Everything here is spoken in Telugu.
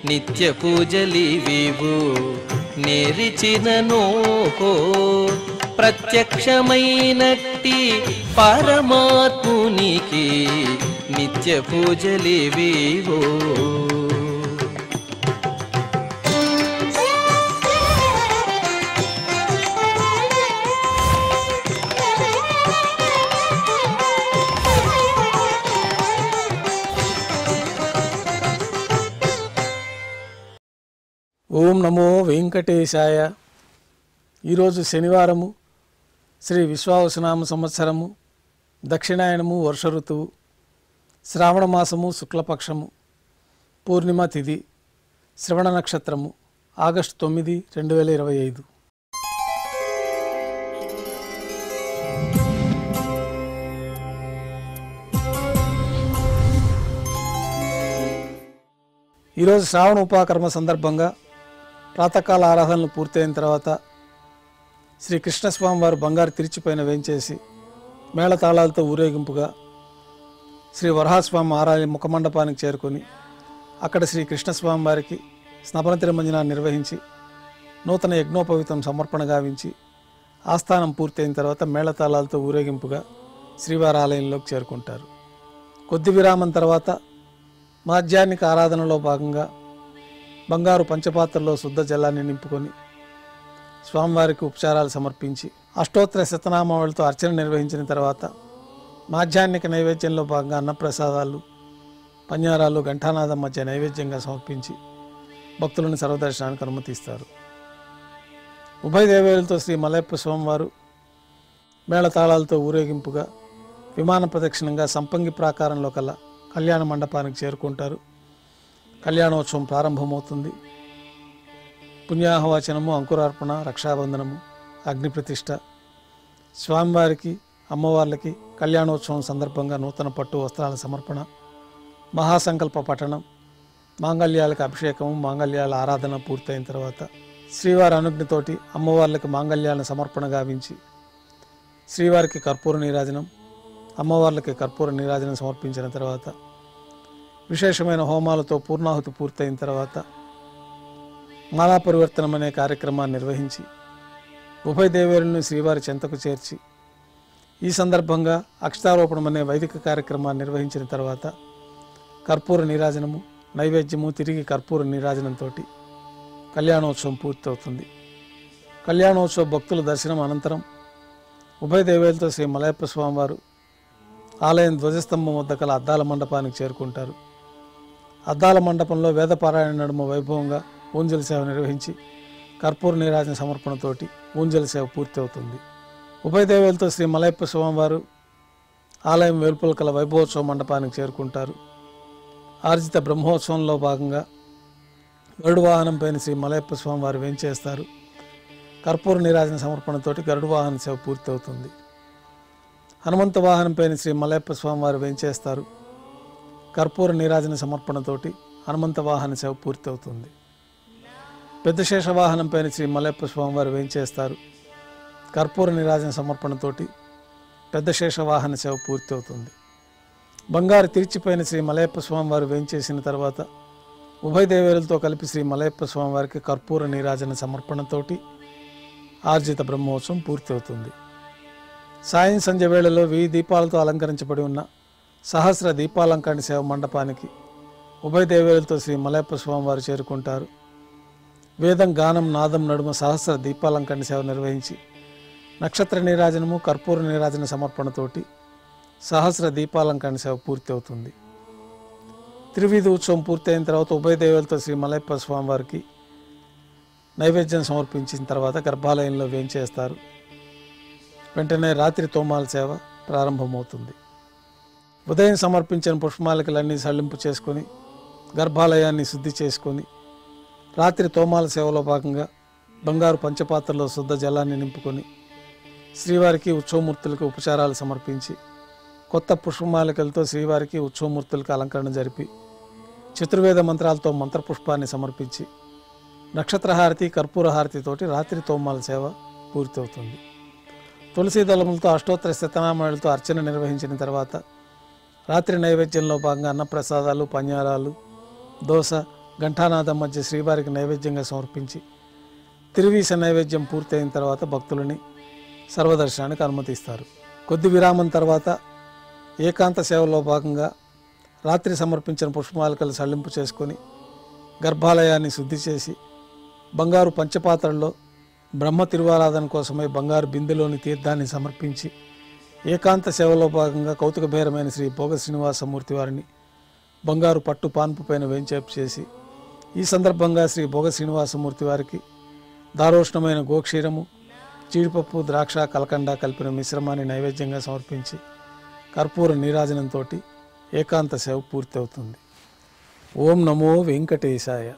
నిత్య పూజలివివు నేరిచిననో ప్రత్యక్షమైనట్టి పరమాత్మునికి నిత్య పూజలివివో. ఓం నమో వెంకటేశాయ. ఈరోజు శనివారము, శ్రీ విశ్వావసునామ సంవత్సరము, దక్షిణాయనము, వర్ష ఋతువు, శ్రావణ మాసము, శుక్లపక్షము, పూర్ణిమ తిథి, శ్రవణ నక్షత్రము, ఆగస్టు 9, 2025. ఈరోజు శ్రావణ ఉపాకర్మ సందర్భంగా ప్రాతకాల ఆరాధనలు పూర్తయిన తర్వాత శ్రీ కృష్ణస్వామి వారు బంగారు తిరిచిపైన వేంచేసి మేళతాళాలతో ఊరేగింపుగా శ్రీ వరహాస్వామి ఆలయ ముఖమండపానికి చేరుకొని అక్కడ శ్రీ కృష్ణస్వామి వారికి స్నపన తిరుమంజనాన్ని నిర్వహించి నూతన యజ్ఞోపవితం సమర్పణ గావించి ఆస్థానం పూర్తయిన తర్వాత మేళతాళాలతో ఊరేగింపుగా శ్రీవారి ఆలయంలోకి చేరుకుంటారు. కొద్ది విరామం తర్వాత మాధ్యాహ్నిక ఆరాధనలో భాగంగా బంగారు పంచపాత్రలో శుద్ధ జలాన్ని నింపుకొని స్వామివారికి ఉపచారాలు సమర్పించి అష్టోత్తర శతనామావళితో అర్చన నిర్వహించిన తర్వాత మాధ్యాహ్నిక నైవేద్యంలో భాగంగా అన్నప్రసాదాలు, పన్యారాలు, ఘంటానాదం మధ్య నైవేద్యంగా సమర్పించి భక్తులను సర్వదర్శనానికి అనుమతిస్తారు. ఉభయ దేవేలతో శ్రీ మలయప్ప స్వామివారు మేళతాళాలతో ఊరేగింపుగా విమాన ప్రదక్షిణంగా సంపంగి ప్రాకారంలో కల కళ్యాణ మండపానికి చేరుకుంటారు. కళ్యాణోత్సవం ప్రారంభమవుతుంది. పుణ్యాహవాచనము, అంకురార్పణ, రక్షాబంధనము, అగ్నిప్రతిష్ఠ, స్వామివారికి అమ్మవార్లకి కళ్యాణోత్సవం సందర్భంగా నూతన పట్టు వస్త్రాల సమర్పణ, మహాసంకల్ప పఠనం, మాంగళ్యాలకు అభిషేకము, మాంగళ్యాల ఆరాధన పూర్తయిన తర్వాత శ్రీవారి అనుజ్ఞతోటి అమ్మవార్లకు మాంగళ్యాలను సమర్పణ గావించి శ్రీవారికి కర్పూర నీరాజనం, అమ్మవార్లకి కర్పూర నీరాజనం సమర్పించిన తర్వాత విశేషమైన హోమాలతో పూర్ణాహుతి పూర్తయిన తర్వాత మాలా పరివర్తనం అనే కార్యక్రమాన్ని నిర్వహించి ఉభయ దేవేరులను శ్రీవారి చెంతకు చేర్చి ఈ సందర్భంగా అక్షతారోపణం అనే వైదిక కార్యక్రమాన్ని నిర్వహించిన తర్వాత కర్పూర నీరాజనము, నైవేద్యము, తిరిగి కర్పూర నీరాజనంతో కళ్యాణోత్సవం పూర్తవుతుంది. కళ్యాణోత్సవ భక్తుల దర్శనం అనంతరం ఉభయ దేవేలతో శ్రీ మలయప్ప స్వామివారు ఆలయం ధ్వజస్తంభం వద్ద కల అద్దాల మండపానికి చేరుకుంటారు. అద్దాల మండపంలో వేదపారాయణ నడుమ వైభవంగా ఊంజల సేవ నిర్వహించి కర్పూర నీరాజన సమర్పణతోటి ఊంజల సేవ పూర్తి అవుతుంది. ఉభయ దేవేలతో శ్రీ మలయప్ప స్వామివారు ఆలయం వెలుపల కల వైభవోత్సవ మండపానికి చేరుకుంటారు. ఆర్జిత బ్రహ్మోత్సవంలో భాగంగా గరుడు వాహనం పైన శ్రీ మలయప్ప స్వామివారు వేంచేస్తారు. కర్పూర నీరాజన సమర్పణతోటి గరుడు వాహన సేవ పూర్తి అవుతుంది. హనుమంత వాహనం పైన శ్రీ మలయప్ప స్వామివారు వేంచేస్తారు. కర్పూర నీరాజన సమర్పణతోటి హనుమంత వాహన సేవ పూర్తి అవుతుంది. పెద్ద శేష వాహనం పైన శ్రీ మలయప్ప స్వామివారు వేంచేస్తారు. కర్పూర నీరాజన సమర్పణతోటి పెద్ద శేష వాహన సేవ పూర్తి అవుతుంది. బంగారు తిరిచిపైన శ్రీ మలయప్ప స్వామివారు వేంచేసిన తర్వాత ఉభయ దేవేరులతో కలిపి శ్రీ మలయప్ప స్వామివారికి కర్పూర నీరాజన సమర్పణతోటి ఆర్జిత బ్రహ్మోత్సవం పూర్తి అవుతుంది. సాయం సంధ్య వేళలో 1000 దీపాలతో అలంకరించబడి ఉన్న సహస్ర దీపాలంకరణ సేవ మండపానికి ఉభయ దేవేరులతో శ్రీ మలయప్ప స్వామివారు చేరుకుంటారు. వేదం, గానం, నాదం నడుమ సహస్ర దీపాలంకరణ సేవ నిర్వహించి నక్షత్ర నీరాజనము, కర్పూర నీరాజన సమర్పణతోటి సహస్ర దీపాలంకరణ సేవ పూర్తి అవుతుంది. త్రివీధి ఉత్సవం పూర్తయిన తర్వాత ఉభయ దేవేలతో శ్రీ మలయప్ప స్వామివారికి నైవేద్యం సమర్పించిన తర్వాత గర్భాలయంలో వేంచేస్తారు. వెంటనే రాత్రి తోమాల సేవ ప్రారంభమవుతుంది. ఉదయం సమర్పించిన పుష్పమాలికలన్నీ సళ్లింపు చేసుకొని గర్భాలయాన్ని శుద్ధి చేసుకొని రాత్రి తోమాల సేవలో భాగంగా బంగారు పంచపాత్రలో శుద్ధ జలాన్ని నింపుకొని శ్రీవారికి ఉత్సవమూర్తులకు ఉపచారాలు సమర్పించి కొత్త పుష్పమాలికలతో శ్రీవారికి ఉత్సవమూర్తులకు అలంకరణ జరిపి చతుర్వేద మంత్రాలతో మంత్రపుష్పాన్ని సమర్పించి నక్షత్రహారతి, కర్పూర హారతితోటి రాత్రి తోమాల సేవ పూర్తవుతుంది. తులసీ దళములతో అష్టోత్తర శతనామావళితో అర్చన నిర్వహించిన తర్వాత రాత్రి నైవేద్యంలో భాగంగా అన్నప్రసాదాలు, పన్యారాలు, దోస, ఘంటానాదం మధ్య శ్రీవారికి నైవేద్యంగా సమర్పించి తిరువీస నైవేద్యం పూర్తయిన తర్వాత భక్తులని సర్వదర్శనానికి అనుమతిస్తారు. కొద్ది విరామం తర్వాత ఏకాంత సేవలో భాగంగా రాత్రి సమర్పించిన పుష్పమాలికలు సళ్లింపు చేసుకొని గర్భాలయాన్ని శుద్ధి చేసి బంగారు పంచపాత్రల్లో బ్రహ్మ తిరువారాధన కోసమై బంగారు బిందెలోని తీర్థాన్ని సమర్పించి ఏకాంత సేవలో భాగంగా కౌతుకభైరమైన శ్రీ భోగ శ్రీనివాసమూర్తి వారిని బంగారు పట్టు పాన్పు పైన వేంచేపు చేసి ఈ సందర్భంగా శ్రీ భోగ శ్రీనివాసమూర్తి వారికి దారోష్ణమైన గోక్షీరము, జీడిపప్పు, ద్రాక్ష, కలకండ కలిపిన మిశ్రమాన్ని నైవేద్యంగా సమర్పించి కర్పూర నీరాజనంతో ఏకాంత సేవ పూర్తి అవుతుంది. ఓం నమో వెంకటేశాయ.